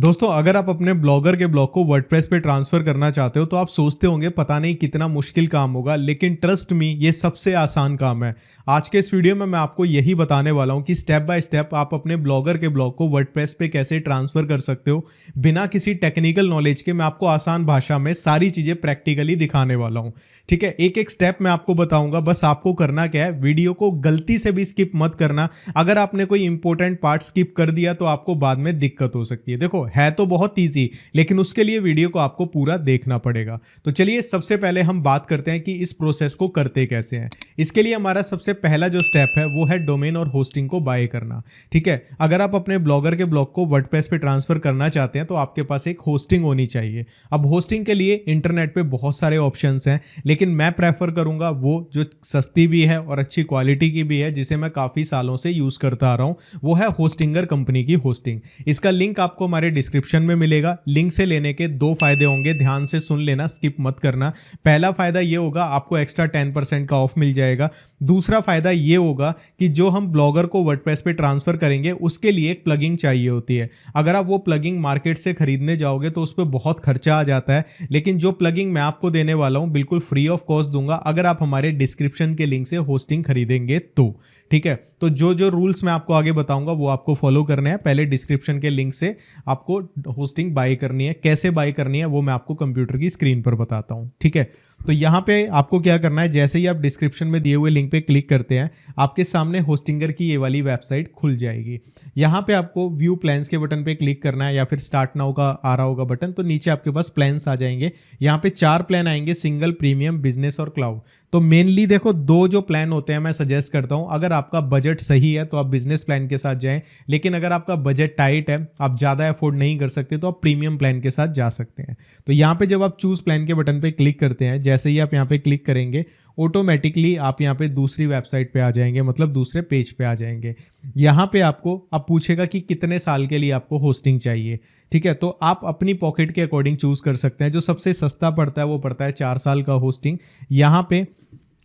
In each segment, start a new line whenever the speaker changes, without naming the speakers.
दोस्तों, अगर आप अपने ब्लॉगर के ब्लॉग को वर्डप्रेस पे ट्रांसफर करना चाहते हो तो आप सोचते होंगे पता नहीं कितना मुश्किल काम होगा, लेकिन ट्रस्ट मी, ये सबसे आसान काम है। आज के इस वीडियो में मैं आपको यही बताने वाला हूं कि स्टेप बाय स्टेप आप अपने ब्लॉगर के ब्लॉग को वर्डप्रेस पे कैसे ट्रांसफर कर सकते हो बिना किसी टेक्निकल नॉलेज के। मैं आपको आसान भाषा में सारी चीजें प्रैक्टिकली दिखाने वाला हूं। ठीक है, एक एक स्टेप मैं आपको बताऊंगा, बस आपको करना क्या है, वीडियो को गलती से भी स्किप मत करना। अगर आपने कोई इंपॉर्टेंट पार्ट स्किप कर दिया तो आपको बाद में दिक्कत हो सकती है। देखो, है तो बहुत इजी, लेकिन उसके लिए वीडियो को आपको पूरा देखना पड़ेगा। तो चलिए सबसे पहले हम बात करते हैं कि इस प्रोसेस को करते कैसे हैं। इसके लिए हमारा सबसे पहला जो स्टेप है वो है डोमेन और होस्टिंग को बाय करना। ठीक है, अगर आप अपने ब्लॉगर के ब्लॉग को वर्डप्रेस पे ट्रांसफर करना चाहते हैं तो आपके पास एक होस्टिंग होनी चाहिए। अब होस्टिंग के लिए इंटरनेट पे बहुत सारे ऑप्शंस हैं, लेकिन मैं प्रेफर करूंगा वो जो सस्ती भी है और अच्छी क्वालिटी की भी है, जिसे मैं काफी सालों से यूज करता आ रहा हूं। वो है होस्टिंगर कंपनी की होस्टिंग। इसका लिंक आपको हमारे डिस्क्रिप्शन में मिलेगा। लिंक से लेने के दो फायदे होंगे, ध्यान से सुन लेना, स्किप मत करना। पहला फायदा ये होगा, आपको एक्स्ट्रा 10% का ऑफ मिल जाएगा। दूसरा फायदा ये होगा कि जो हम ब्लॉगर को वर्डप्रेस पे ट्रांसफर करेंगे उसके लिए एक प्लगिंग चाहिए होती है। अगर आप वो प्लगिंग मार्केट से खरीदने जाओगे तो उस पर बहुत खर्चा आ जाता है, लेकिन जो प्लगिंग मैं आपको देने वाला हूं बिल्कुल फ्री ऑफ कॉस्ट दूंगा अगर आप हमारे डिस्क्रिप्शन के लिंक से होस्टिंग खरीदेंगे तो। ठीक है, तो जो जो रूल्स मैं आपको आगे बताऊंगा वो आपको फॉलो करने हैं। पहले डिस्क्रिप्शन के लिंक से आपको होस्टिंग बाय करनी है। कैसे बाय करनी है वो मैं आपको कंप्यूटर की स्क्रीन पर बताता हूं। ठीक है, तो यहां पे आपको क्या करना है, जैसे ही आप डिस्क्रिप्शन में दिए हुए लिंक पे क्लिक करते हैं आपके सामने होस्टिंगर की ये वाली वेबसाइट खुल जाएगी। यहां पे आपको व्यू प्लान्स के बटन पे क्लिक करना है, या फिर स्टार्ट नाउ का आ रहा होगा बटन, तो नीचे आपके पास प्लान्स आ जाएंगे। यहां पे 4 प्लान आएंगे, सिंगल, प्रीमियम, बिजनेस और क्लाउड। तो मेनली देखो, दो जो प्लान होते हैं मैं सजेस्ट करता हूं, अगर आपका बजट सही है तो आप बिजनेस प्लान के साथ जाएं, लेकिन अगर आपका बजट टाइट है, आप ज़्यादा अफोर्ड नहीं कर सकते, तो आप प्रीमियम प्लान के साथ जा सकते हैं। तो यहाँ पे जब आप चूज प्लान के बटन पे क्लिक करते हैं, जैसे ही आप यहाँ पे क्लिक करेंगे ऑटोमेटिकली आप यहाँ पे दूसरी वेबसाइट पे आ जाएंगे, मतलब दूसरे पेज पे आ जाएंगे। यहाँ पे आपको अब पूछेगा कि कितने साल के लिए आपको होस्टिंग चाहिए। ठीक है, तो आप अपनी पॉकेट के अकॉर्डिंग चूज कर सकते हैं। जो सबसे सस्ता पड़ता है वो पड़ता है 4 साल का होस्टिंग। यहाँ पे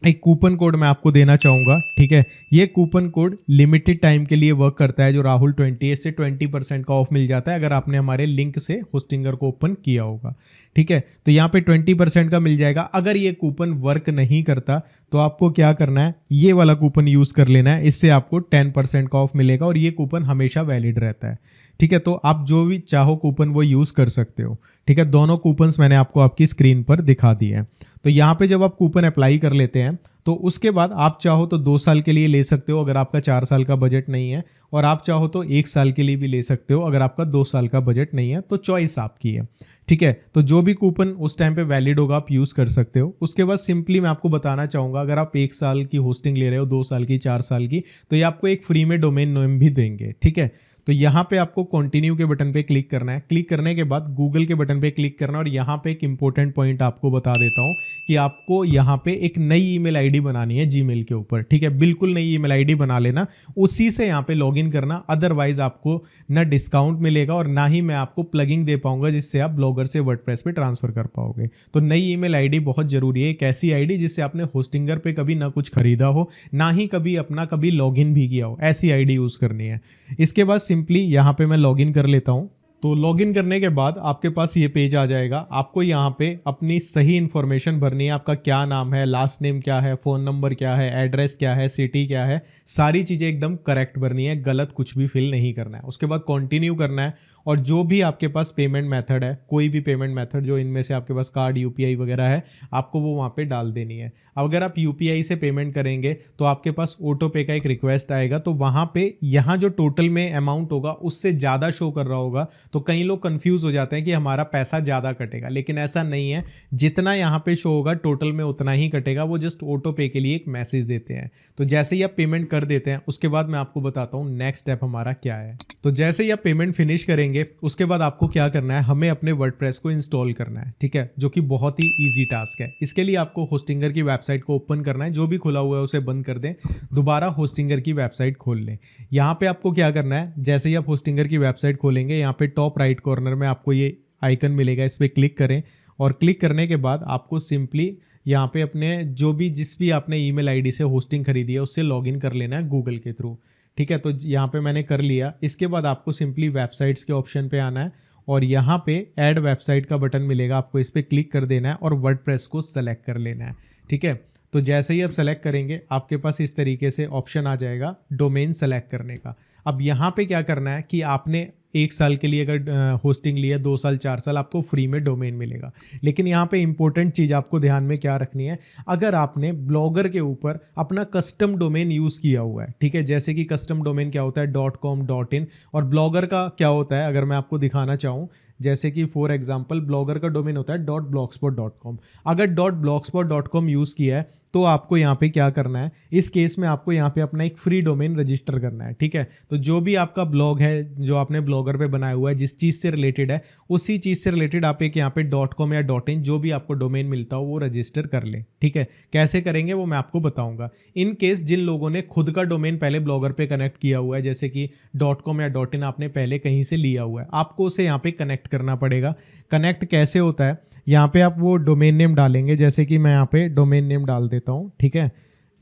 एक कूपन कोड मैं आपको देना चाहूँगा। ठीक है, ये कूपन कोड लिमिटेड टाइम के लिए वर्क करता है, जो राहुल 20 से 20% का ऑफ मिल जाता है अगर आपने हमारे लिंक से होस्टिंगर को ओपन किया होगा। ठीक है, तो यहाँ पे 20% का मिल जाएगा। अगर ये कूपन वर्क नहीं करता तो आपको क्या करना है, ये वाला कूपन यूज़ कर लेना है, इससे आपको 10% का ऑफ मिलेगा और ये कूपन हमेशा वैलिड रहता है। ठीक है, तो आप जो भी चाहो कूपन वो यूज़ कर सकते हो। ठीक है, दोनों कूपन्स मैंने आपको आपकी स्क्रीन पर दिखा दिए हैं। तो यहाँ पे जब आप कूपन अप्लाई कर लेते हैं तो उसके बाद आप चाहो तो 2 साल के लिए ले सकते हो अगर आपका 4 साल का बजट नहीं है, और आप चाहो तो 1 साल के लिए भी ले सकते हो अगर आपका 2 साल का बजट नहीं है। तो चॉइस आपकी है। ठीक है, तो जो भी कूपन उस टाइम पे वैलिड होगा आप यूज़ कर सकते हो। उसके बाद सिंपली मैं आपको बताना चाहूँगा, अगर आप 1 साल की होस्टिंग ले रहे हो, 2 साल की, 4 साल की, तो ये आपको एक फ्री में डोमेन नेम भी देंगे। ठीक है, तो यहाँ पे आपको कंटिन्यू के बटन पे क्लिक करना है। क्लिक करने के बाद गूगल के बटन पे क्लिक करना, और यहाँ पे एक इंपॉर्टेंट पॉइंट आपको बता देता हूँ कि आपको यहाँ पे एक नई ईमेल आईडी बनानी है जीमेल के ऊपर। ठीक है, बिल्कुल नई ईमेल आईडी बना लेना, उसी से यहाँ पे लॉगिन करना। अदरवाइज आपको ना डिस्काउंट मिलेगा और ना ही मैं आपको प्लगिंग दे पाऊंगा जिससे आप ब्लॉगर से वर्डप्रेस पे ट्रांसफर कर पाओगे। तो नई ईमेल आईडी बहुत जरूरी है, एक ऐसी आईडी जिससे आपने होस्टिंगर पे कभी ना कुछ खरीदा हो, ना ही कभी अपना कभी लॉगिन भी किया हो, ऐसी आईडी यूज करनी है। इसके बाद सिंपली यहाँ पे मैं लॉगिन कर लेता हूँ। तो लॉगिन करने के बाद आपके पास ये पेज आ जाएगा। आपको यहाँ पे अपनी सही इन्फॉर्मेशन भरनी है। आपका क्या नाम है, लास्ट नेम क्या है, फ़ोन नंबर क्या है, एड्रेस क्या है, सिटी क्या है, सारी चीज़ें एकदम करेक्ट भरनी है, गलत कुछ भी फिल नहीं करना है। उसके बाद कंटिन्यू करना है, और जो भी आपके पास पेमेंट मेथड है, कोई भी पेमेंट मेथड जो इनमें से आपके पास कार्ड, यूपीआई वगैरह है, आपको वो वहाँ पे डाल देनी है। अब अगर आप यूपीआई से पेमेंट करेंगे तो आपके पास ऑटो पे का एक रिक्वेस्ट आएगा, तो वहाँ पे यहाँ जो टोटल में अमाउंट होगा उससे ज़्यादा शो कर रहा होगा, तो कई लोग कंफ्यूज हो जाते हैं कि हमारा पैसा ज़्यादा कटेगा, लेकिन ऐसा नहीं है। जितना यहाँ पे शो होगा टोटल में उतना ही कटेगा। वो जस्ट ऑटो पे के लिए एक मैसेज देते हैं। तो जैसे ही आप पेमेंट कर देते हैं उसके बाद मैं आपको बताता हूँ नेक्स्ट स्टेप हमारा क्या है। तो जैसे ही आप पेमेंट फिनिश करेंगे उसके बाद आपको क्या करना है, हमें अपने वर्डप्रेस को इंस्टॉल करना है। ठीक है, जो कि बहुत ही ईजी टास्क है। इसके लिए आपको होस्टिंगर की वेबसाइट को ओपन करना है, जो भी खुला हुआ है उसे बंद कर दें, दोबारा होस्टिंगर की वेबसाइट खोल लें। यहाँ पे आपको क्या करना है, जैसे ही आप होस्टिंगर की वेबसाइट खोलेंगे यहाँ पे टॉप राइट कॉर्नर में आपको ये आइकन मिलेगा, इस पर क्लिक करें, और क्लिक करने के बाद आपको सिंपली यहाँ पे अपने जो भी जिस भी आपने ईमेल आईडी से होस्टिंग खरीदी है उससे लॉगिन कर लेना है गूगल के थ्रू। ठीक है, तो यहाँ पे मैंने कर लिया। इसके बाद आपको सिंपली वेबसाइट्स के ऑप्शन पे आना है और यहाँ पे ऐड वेबसाइट का बटन मिलेगा, आपको इस पर क्लिक कर देना है और वर्डप्रेस को सेलेक्ट कर लेना है। ठीक है, तो जैसे ही आप सेलेक्ट करेंगे आपके पास इस तरीके से ऑप्शन आ जाएगा डोमेन सेलेक्ट करने का। अब यहाँ पे क्या करना है कि आपने 1 साल के लिए अगर होस्टिंग लिया, 2 साल 4 साल आपको फ्री में डोमेन मिलेगा। लेकिन यहाँ पे इंपॉर्टेंट चीज़ आपको ध्यान में क्या रखनी है, अगर आपने ब्लॉगर के ऊपर अपना कस्टम डोमेन यूज़ किया हुआ है, ठीक है, जैसे कि कस्टम डोमेन क्या होता है .com .in, और ब्लॉगर का क्या होता है अगर मैं आपको दिखाना चाहूँ, जैसे कि फॉर एग्जांपल ब्लॉगर का डोमेन होता है .blogspot.com। अगर .blogspot.com यूज़ किया है तो आपको यहाँ पे क्या करना है, इस केस में आपको यहाँ पे अपना एक फ्री डोमेन रजिस्टर करना है। ठीक है, तो जो भी आपका ब्लॉग है जो आपने ब्लॉगर पे बनाया हुआ है, जिस चीज़ से रिलेटेड है उसी चीज़ से रिलेटेड आप एक यहाँ पे .com या .in जो भी आपको डोमेन मिलता हो वो रजिस्टर कर ले। ठीक है, कैसे करेंगे वो मैं आपको बताऊंगा। इन केस जिन लोगों ने खुद का डोमेन पहले ब्लॉगर पे कनेक्ट किया हुआ है, जैसे कि .com या .in आपने पहले कहीं से लिया हुआ है, आपको उसे यहाँ पे कनेक्ट करना पड़ेगा। कनेक्ट कैसे होता है, यहाँ पे आप वो डोमेन नेम डालेंगे, जैसे कि मैं यहाँ पे डोमेन नेम डाल देता हूँ। ठीक है,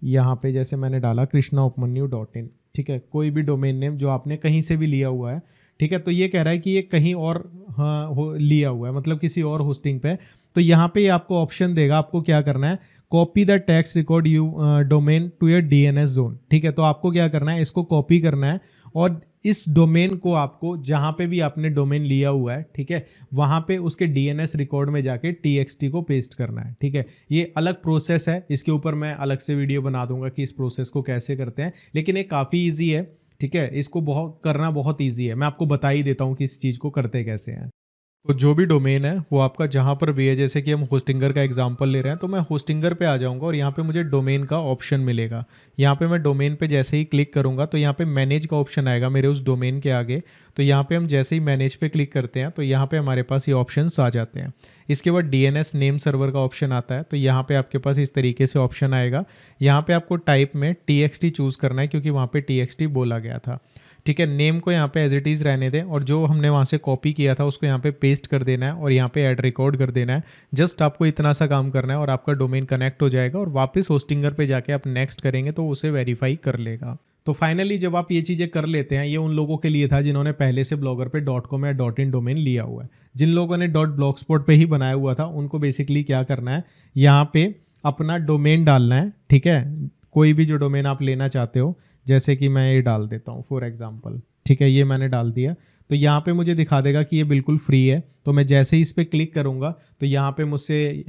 यहाँ पे जैसे मैंने डाला krishnaupmanyu.in। ठीक है, कोई भी डोमेन नेम जो आपने कहीं से भी लिया हुआ है। ठीक है, तो ये कह रहा है कि ये कहीं और लिया हुआ है, मतलब किसी और होस्टिंग पे। तो यहाँ पे आपको ऑप्शन देगा, आपको क्या करना है, copy the text record you domain to your DNS zone. ठीक है, तो आपको क्या करना है, इसको कॉपी करना है और इस डोमेन को आपको जहाँ पे भी आपने डोमेन लिया हुआ है, ठीक है, वहाँ पे उसके DNS रिकॉर्ड में जाके TXT को पेस्ट करना है। ठीक है, ये अलग प्रोसेस है, इसके ऊपर मैं अलग से वीडियो बना दूंगा कि इस प्रोसेस को कैसे करते हैं, लेकिन ये काफ़ी ईजी है। ठीक है, इसको करना बहुत ईजी है, मैं आपको बता ही देता हूँ कि इस चीज़ को करते कैसे हैं। तो जो भी डोमेन है वो आपका जहाँ पर भी है, जैसे कि हम होस्टिंगर का एग्जांपल ले रहे हैं, तो मैं होस्टिंगर पे आ जाऊँगा और यहाँ पे मुझे डोमेन का ऑप्शन मिलेगा। यहाँ पे मैं डोमेन पे जैसे ही क्लिक करूँगा तो यहाँ पे मैनेज का ऑप्शन आएगा मेरे उस डोमेन के आगे। तो यहाँ पे हम जैसे ही मैनेज पे क्लिक करते हैं तो यहाँ पे हमारे पास ये ऑप्शंस आ जाते हैं। इसके बाद DNS नेम सर्वर का ऑप्शन आता है, तो यहाँ पे आपके पास इस तरीके से ऑप्शन आएगा। यहाँ पे आपको टाइप में TXT चूज़ करना है क्योंकि वहाँ पे TXT बोला गया था। ठीक है, नेम को यहाँ पे एज इट इज़ रहने दें और जो हमने वहाँ से कॉपी किया था उसको यहाँ पे पेस्ट कर देना है और यहाँ पे ऐड रिकॉर्ड कर देना है। जस्ट आपको इतना सा काम करना है और आपका डोमेन कनेक्ट हो जाएगा और वापस होस्टिंगर पे जाके आप नेक्स्ट करेंगे तो उसे वेरीफाई कर लेगा। तो फाइनली जब आप ये चीज़ें कर लेते हैं, ये उन लोगों के लिए था जिन्होंने पहले से ब्लॉगर पे .com या .in डोमेन लिया हुआ है। जिन लोगों ने .blogspot पे ही बनाया हुआ था उनको बेसिकली क्या करना है, यहाँ पे अपना डोमेन डालना है। ठीक है, कोई भी जो डोमेन आप लेना चाहते हो, जैसे कि मैं ये डाल देता हूँ फॉर एग्जांपल। ठीक है, ये मैंने डाल दिया, तो यहाँ पे मुझे दिखा देगा कि ये बिल्कुल फ्री है। तो मैं जैसे ही इस पर क्लिक करूँगा तो यहाँ पे मुझसे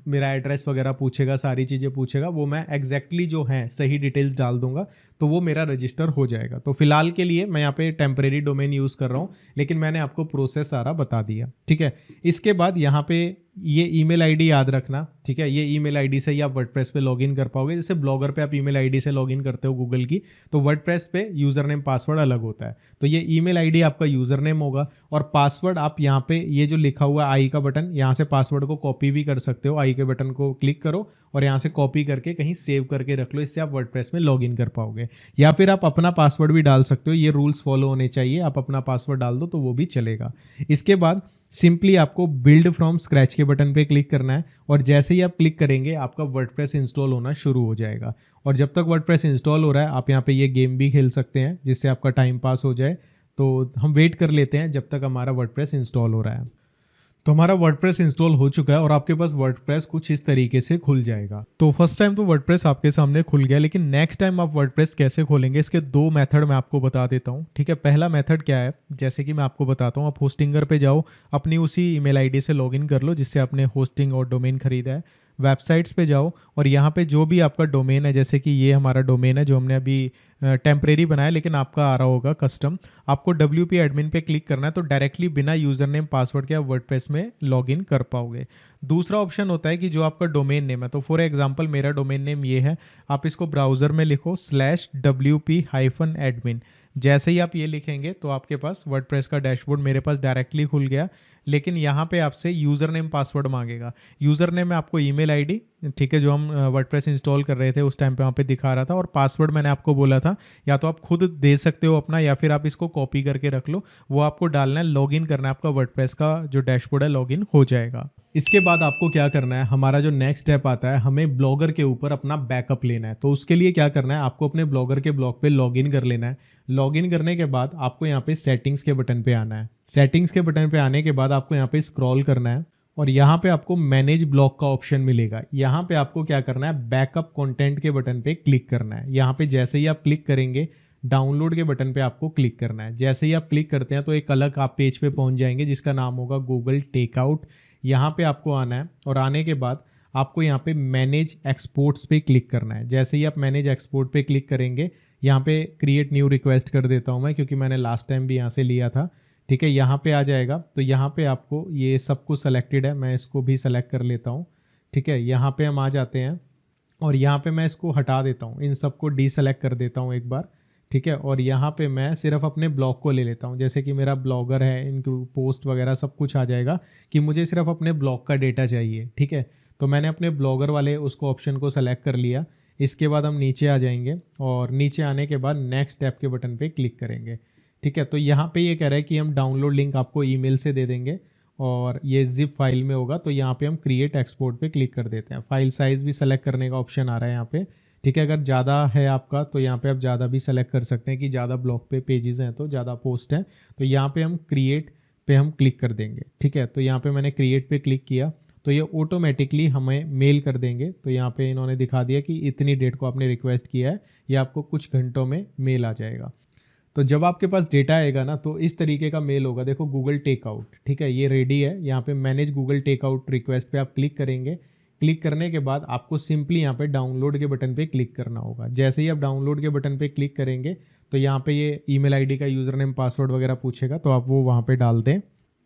मेरा एड्रेस वगैरह पूछेगा, सारी चीज़ें पूछेगा, वो मैं एग्जैक्टली जो है सही डिटेल्स डाल दूंगा तो वो मेरा रजिस्टर हो जाएगा। तो फिलहाल के लिए मैं यहाँ पे टेम्परेरी डोमेन यूज़ कर रहा हूँ, लेकिन मैंने आपको प्रोसेस सारा बता दिया। ठीक है, इसके बाद यहाँ पे ये ईमेल आईडी याद रखना। ठीक है, ये ईमेल आईडी से ही आप वर्डप्रेस पे लॉगिन कर पाओगे। जैसे ब्लॉगर पे आप ईमेल आईडी से लॉगिन करते हो गूगल की, तो वर्डप्रेस पे यूज़र नेम पासवर्ड अलग होता है। तो ये ईमेल आईडी आपका यूज़र नेम होगा और पासवर्ड आप यहाँ पे ये जो लिखा हुआ आई का बटन, यहाँ से पासवर्ड को कॉपी भी कर सकते हो। आई के बटन को क्लिक करो और यहाँ से कॉपी करके कहीं सेव करके रख लो, इससे आप वर्डप्रेस में लॉगिन कर पाओगे। या फिर आप अपना पासवर्ड भी डाल सकते हो, ये रूल्स फॉलो होने चाहिए। आप अपना पासवर्ड डाल दो तो वो भी चलेगा। इसके बाद सिंपली आपको बिल्ड फ्रॉम स्क्रैच के बटन पे क्लिक करना है और जैसे ही आप क्लिक करेंगे आपका वर्डप्रेस इंस्टॉल होना शुरू हो जाएगा। और जब तक वर्डप्रेस इंस्टॉल हो रहा है आप यहाँ पे ये गेम भी खेल सकते हैं जिससे आपका टाइम पास हो जाए। तो हम वेट कर लेते हैं जब तक हमारा वर्डप्रेस इंस्टॉल हो रहा है। तो हमारा वर्डप्रेस इंस्टॉल हो चुका है और आपके पास वर्डप्रेस कुछ इस तरीके से खुल जाएगा। तो फर्स्ट टाइम तो वर्डप्रेस आपके सामने खुल गया, लेकिन नेक्स्ट टाइम आप वर्डप्रेस कैसे खोलेंगे इसके 2 मेथड मैं आपको बता देता हूँ। ठीक है, पहला मेथड क्या है, जैसे कि मैं आपको बताता हूँ, आप होस्टिंगर पे जाओ, अपनी उसी ईमेल आईडी से लॉगिन कर लो जिससे आपने होस्टिंग और डोमेन खरीदा है। वेबसाइट्स पे जाओ और यहाँ पे जो भी आपका डोमेन है, जैसे कि ये हमारा डोमेन है जो हमने अभी टेम्परेरी बनाया, लेकिन आपका आ रहा होगा कस्टम। आपको WP एडमिन पे क्लिक करना है तो डायरेक्टली बिना यूज़र नेम पासवर्ड के आप वर्डप्रेस में लॉगिन कर पाओगे। दूसरा ऑप्शन होता है कि जो आपका डोमेन नेम है, तो फॉर एग्जांपल मेरा डोमेन नेम ये है, आप इसको ब्राउज़र में लिखो /WP-admin। जैसे ही आप ये लिखेंगे तो आपके पास वर्डप्रेस का डैशबोर्ड मेरे पास डायरेक्टली खुल गया। लेकिन यहाँ पे आपसे यूज़र नेम पासवर्ड मांगेगा। यूज़र नेम में आपको ईमेल आईडी ठीक है, जो हम वर्डप्रेस इंस्टॉल कर रहे थे उस टाइम पे वहाँ पे दिखा रहा था, और पासवर्ड मैंने आपको बोला था, या तो आप खुद दे सकते हो अपना, या फिर आप इसको कॉपी करके रख लो। वो आपको डालना है, लॉगिन करना है, आपका वर्डप्रेस का जो डैशबोर्ड है लॉगिन हो जाएगा। इसके बाद आपको क्या करना है, हमारा जो नेक्स्ट स्टेप आता है, हमें ब्लॉगर के ऊपर अपना बैकअप लेना है। तो उसके लिए क्या करना है, आपको अपने ब्लॉगर के ब्लॉग पे लॉगिन कर लेना है। लॉगिन करने के बाद आपको यहाँ पे सेटिंग्स के बटन पे आना है। सेटिंग्स के बटन पे आने के बाद आपको यहाँ पे स्क्रॉल करना है, और यहाँ पे आपको मैनेज ब्लॉग का ऑप्शन मिलेगा। यहाँ पे आपको क्या करना है, बैकअप कंटेंट के बटन पे क्लिक करना है। यहाँ पे जैसे ही आप क्लिक करेंगे, डाउनलोड के बटन पे आपको क्लिक करना है। जैसे ही आप क्लिक करते हैं तो एक अलग आप पेज पे पहुंच जाएंगे जिसका नाम होगा गूगल टेकआउट। यहाँ पे आपको आना है, और आने के बाद आपको यहाँ पे मैनेज एक्सपोर्ट्स पे क्लिक करना है। जैसे ही आप मैनेज एक्सपोर्ट पे क्लिक करेंगे, यहाँ पे क्रिएट न्यू रिक्वेस्ट कर देता हूँ मैं, क्योंकि मैंने लास्ट टाइम भी यहाँ से लिया था। ठीक है, यहाँ पे आ जाएगा। तो यहाँ पे आपको ये सब कुछ सेलेक्टेड है, मैं इसको भी सेलेक्ट कर लेता हूँ। ठीक है, यहाँ पे हम आ जाते हैं, और यहाँ पे मैं इसको हटा देता हूँ, इन सबको डीसेलेक्ट कर देता हूँ एक बार। ठीक है, और यहाँ पे मैं सिर्फ अपने ब्लॉग को ले लेता हूँ। जैसे कि मेरा ब्लॉगर है, इनकी पोस्ट वगैरह सब कुछ आ जाएगा कि मुझे सिर्फ अपने ब्लॉग का डेटा चाहिए। ठीक है, तो मैंने अपने ब्लॉगर वाले उसको ऑप्शन को सेलेक्ट कर लिया। इसके बाद हम नीचे आ जाएंगे, और नीचे आने के बाद नेक्स्ट स्टेप के बटन पे क्लिक करेंगे। ठीक है, तो यहाँ पे ये कह रहा है कि हम डाउनलोड लिंक आपको ईमेल से दे देंगे, और ये जिप फाइल में होगा। तो यहाँ पे हम क्रिएट एक्सपोर्ट पे क्लिक कर देते हैं। फाइल साइज़ भी सेलेक्ट करने का ऑप्शन आ रहा है यहाँ पे। ठीक है, अगर ज़्यादा है आपका तो यहाँ पे आप ज़्यादा भी सेलेक्ट कर सकते हैं, कि ज़्यादा ब्लॉग पे पेजेस हैं तो ज़्यादा पोस्ट हैं, तो यहाँ पे हम क्रिएट पे हम क्लिक कर देंगे। ठीक है, तो यहाँ पे मैंने क्रिएट पे क्लिक किया, तो ये ऑटोमेटिकली हमें मेल कर देंगे। तो यहाँ पे इन्होंने दिखा दिया कि इतनी डेट को आपने रिक्वेस्ट किया है, ये आपको कुछ घंटों में मेल आ जाएगा। तो जब आपके पास डेटा आएगा ना, तो इस तरीके का मेल होगा। देखो गूगल टेकआउट, ठीक है, ये रेडी है। यहाँ पे मैनेज गूगल टेकआउट रिक्वेस्ट पे आप क्लिक करेंगे। क्लिक करने के बाद आपको सिंपली यहाँ पे डाउनलोड के बटन पे क्लिक करना होगा। जैसे ही आप डाउनलोड के बटन पे क्लिक करेंगे, तो यहाँ पे ये ईमेल आईडी का यूज़र नेम पासवर्ड वगैरह पूछेगा, तो आप वो वहाँ पे डाल दें,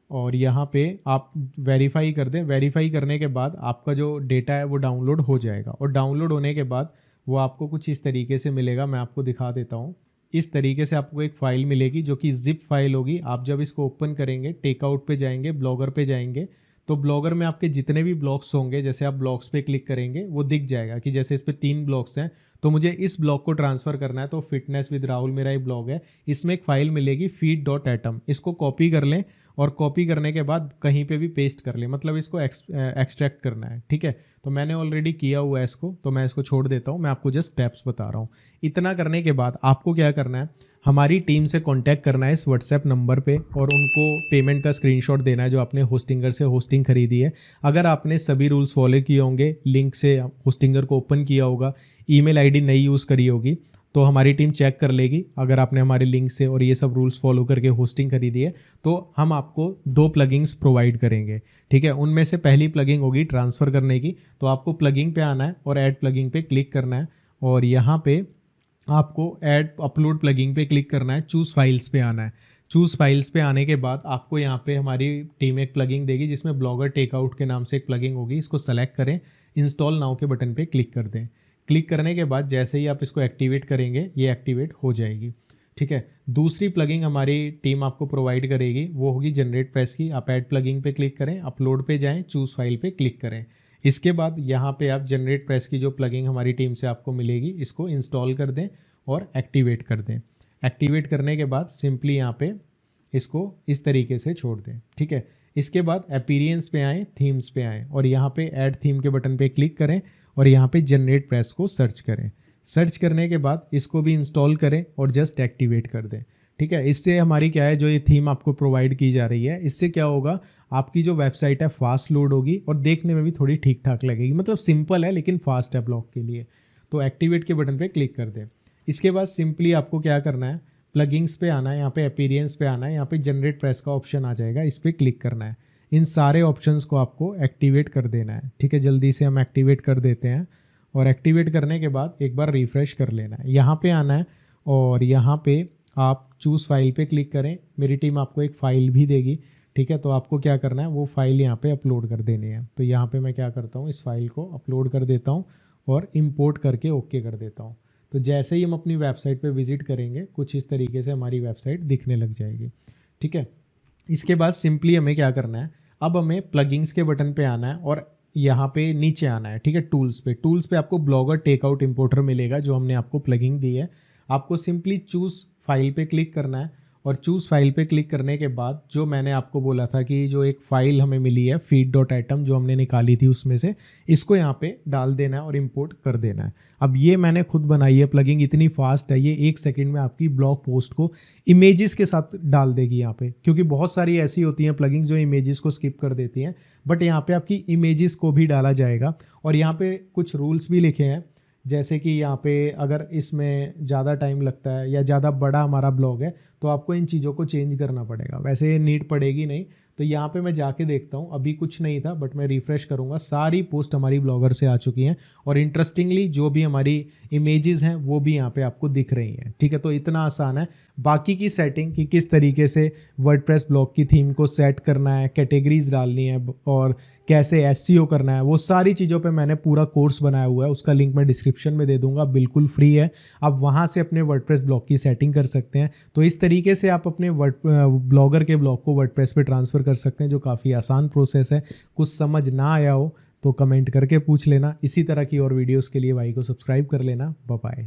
और यहाँ पे आप वेरीफाई कर दें। वेरीफाई करने के बाद आपका जो डेटा है वो डाउनलोड हो जाएगा, और डाउनलोड होने के बाद वो आपको कुछ इस तरीके से मिलेगा। मैं आपको दिखा देता हूँ। इस तरीके से आपको एक फ़ाइल मिलेगी जो कि जिप फाइल होगी। आप जब इसको ओपन करेंगे, टेकआउट पे जाएंगे, ब्लॉगर पे जाएंगे, तो ब्लॉगर में आपके जितने भी ब्लॉग्स होंगे, जैसे आप ब्लॉग्स पे क्लिक करेंगे वो दिख जाएगा कि जैसे इस पे 3 ब्लॉग्स हैं, तो मुझे इस ब्लॉग को ट्रांसफ़र करना है। तो फिटनेस विद राहुल मेरा एक ब्लॉग है, इसमें एक फ़ाइल मिलेगी feed.atom। इसको कॉपी कर लें, और कॉपी करने के बाद कहीं पे भी पेस्ट कर लें, मतलब इसको एक्सट्रैक्ट करना है। ठीक है, तो मैंने ऑलरेडी किया हुआ है इसको, तो मैं इसको छोड़ देता हूँ। मैं आपको जस्ट स्टेप्स बता रहा हूँ। इतना करने के बाद आपको क्या करना है, हमारी टीम से कांटेक्ट करना है इस व्हाट्सएप नंबर पे, और उनको पेमेंट का स्क्रीनशॉट देना है जो आपने होस्टिंगर से होस्टिंग खरीदी है। अगर आपने सभी रूल्स फॉलो किए होंगे, लिंक से होस्टिंगर को ओपन किया होगा, ईमेल आईडी नहीं यूज़ करी होगी, तो हमारी टीम चेक कर लेगी। अगर आपने हमारे लिंक से और ये सब रूल्स फॉलो करके होस्टिंग खरीदी है, तो हम आपको 2 प्लगइन्स प्रोवाइड करेंगे। ठीक है, उनमें से पहली प्लगइन होगी ट्रांसफ़र करने की। तो आपको प्लगइन पे आना है, और ऐड प्लगइन पे क्लिक करना है, और यहाँ पे आपको ऐड अपलोड प्लगइन पे क्लिक करना है। चूज़ फाइल्स पे आना है। चूज़ फाइल्स पे आने के बाद आपको यहाँ पे हमारी टीम एक प्लगइन देगी जिसमें ब्लॉगर टेकआउट के नाम से एक प्लगइन होगी। इसको सेलेक्ट करें, इंस्टॉल नाउ के बटन पे क्लिक कर दें। क्लिक करने के बाद जैसे ही आप इसको एक्टिवेट करेंगे, ये एक्टिवेट हो जाएगी। ठीक है, दूसरी प्लगइन हमारी टीम आपको प्रोवाइड करेगी, वो होगी जनरेट प्रेस की। आप ऐड प्लगइन पे क्लिक करें, अपलोड पे जाएं, चूज़ फाइल पे क्लिक करें। इसके बाद यहाँ पे आप जनरेट प्रेस की जो प्लगइन हमारी टीम से आपको मिलेगी, इसको इंस्टॉल कर दें और एक्टिवेट कर दें। एक्टिवेट करने के बाद सिंपली यहाँ पे इसको इस तरीके से छोड़ दें। ठीक है, इसके बाद अपीयरेंस पे आएँ, थीम्स पे आएँ, और यहाँ पे ऐड थीम के बटन पे क्लिक करें, और यहाँ पे जनरेट प्रेस को सर्च करें। सर्च करने के बाद इसको भी इंस्टॉल करें और जस्ट एक्टिवेट कर दें। ठीक है, इससे हमारी क्या है, जो ये थीम आपको प्रोवाइड की जा रही है, इससे क्या होगा, आपकी जो वेबसाइट है फास्ट लोड होगी, और देखने में भी थोड़ी ठीक ठाक लगेगी। मतलब सिंपल है लेकिन फास्ट है ब्लॉग के लिए। तो एक्टिवेट के बटन पे क्लिक कर दें। इसके बाद सिंपली आपको क्या करना है, प्लगइन्स पे आना है, यहाँ पे अपीयरेंस पे आना है, यहाँ पे जनरेट प्रेस का ऑप्शन आ जाएगा, इस पर क्लिक करना है। इन सारे ऑप्शंस को आपको एक्टिवेट कर देना है। ठीक है, जल्दी से हम एक्टिवेट कर देते हैं, और एक्टिवेट करने के बाद एक बार रिफ़्रेश कर लेना है। यहाँ पे आना है, और यहाँ पे आप चूज़ फाइल पे क्लिक करें। मेरी टीम आपको एक फ़ाइल भी देगी। ठीक है, तो आपको क्या करना है, वो फाइल यहाँ पे अपलोड कर देनी है। तो यहाँ पे मैं क्या करता हूँ, इस फाइल को अपलोड कर देता हूँ और इंपोर्ट करके ओके कर देता हूँ। तो जैसे ही हम अपनी वेबसाइट पे विजिट करेंगे, कुछ इस तरीके से हमारी वेबसाइट दिखने लग जाएगी। ठीक है, इसके बाद सिंपली हमें क्या करना है, अब हमें प्लगइन्स के बटन पे आना है, और यहाँ पे नीचे आना है, ठीक है। टूल्स पे आपको ब्लॉगर टेकआउट इंपोर्टर मिलेगा जो हमने आपको प्लगइन दी है। आपको सिंपली चूज़ फाइल पे क्लिक करना है और चूज़ फाइल पे क्लिक करने के बाद जो मैंने आपको बोला था कि जो एक फ़ाइल हमें मिली है feed.atom जो हमने निकाली थी उसमें से, इसको यहाँ पे डाल देना है और इंपोर्ट कर देना है। अब ये मैंने खुद बनाई है प्लगइन, इतनी फास्ट है ये, 1 सेकंड में आपकी ब्लॉग पोस्ट को इमेजेस के साथ डाल देगी यहाँ पे। क्योंकि बहुत सारी ऐसी होती हैं प्लगइन्स जो इमेजेस को स्किप कर देती हैं, बट यहाँ पे आपकी इमेजेस को भी डाला जाएगा। और यहाँ पे कुछ रूल्स भी लिखे हैं, जैसे कि यहाँ पे अगर इसमें ज़्यादा टाइम लगता है या ज़्यादा बड़ा हमारा ब्लॉग है तो आपको इन चीज़ों को चेंज करना पड़ेगा। वैसे ये नीड पड़ेगी नहीं, तो यहाँ पे मैं जाके देखता हूँ, अभी कुछ नहीं था बट मैं रिफ़्रेश करूँगा, सारी पोस्ट हमारी ब्लॉगर से आ चुकी हैं और इंटरेस्टिंगली जो भी हमारी इमेजेस हैं वो भी यहाँ पे आपको दिख रही हैं, ठीक है। तो इतना आसान है। बाकी की सेटिंग कि किस तरीके से वर्डप्रेस ब्लॉग की थीम को सेट करना है, कैटेगरीज डालनी है और कैसे एसईओ करना है, वो सारी चीज़ों पे मैंने पूरा कोर्स बनाया हुआ है। उसका लिंक मैं डिस्क्रिप्शन में दे दूंगा, बिल्कुल फ्री है। आप वहाँ से अपने वर्डप्रेस ब्लॉग की सेटिंग कर सकते हैं। तो इस तरीके से आप अपने ब्लॉगर के ब्लॉग को वर्डप्रेस पे ट्रांसफ़र कर सकते हैं, जो काफ़ी आसान प्रोसेस है। कुछ समझ ना आया हो तो कमेंट करके पूछ लेना। इसी तरह की और वीडियोज़ के लिए भाई को सब्सक्राइब कर लेना। Bye bye.